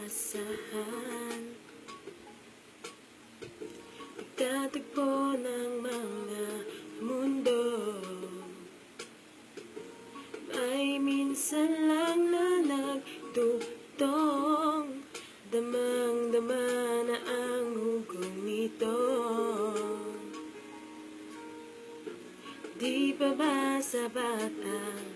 inaasahan. Pagtatagpo ng mga mundo, may minsan lang na nagtutong, damang-dama na ang hugong nito. Di pa ba sapat ang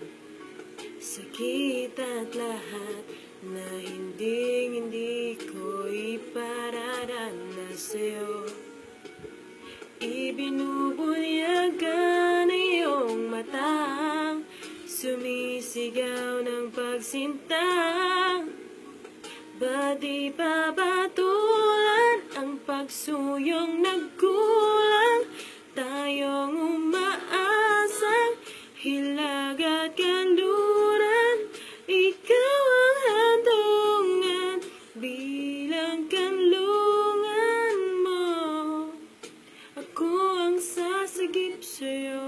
sakit at lahat na hindi ko ipararanas sa'yo? Ibinubunyagan ang iyong matang, sumisigaw ng pagsinta. Ba't di pa batulan ang pagsuyong nagkulang? Tayong umaasang hilag at kanluran, ikaw ang handungan bilang kanlungan mo. Ako ang sasagip sa'yo.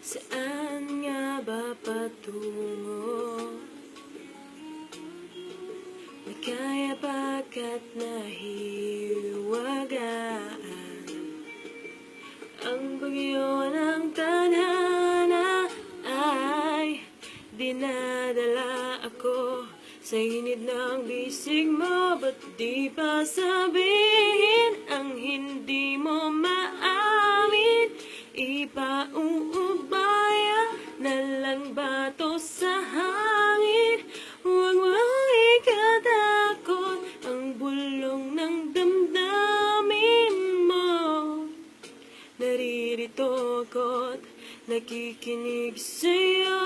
Saan nga ba patungo? Nakaya pagkat nahiwagaan ang bagyo ng tadhana ay dinadala ako sa init ng bisig mo. Ba't di pa sabihin ang hindi mo maamin? Ipauubaya na lang ba to sa hangin? Huwag mong ikatakot ang bulong ng damdamin mo. Naririto ako't nakikinig sa'yo.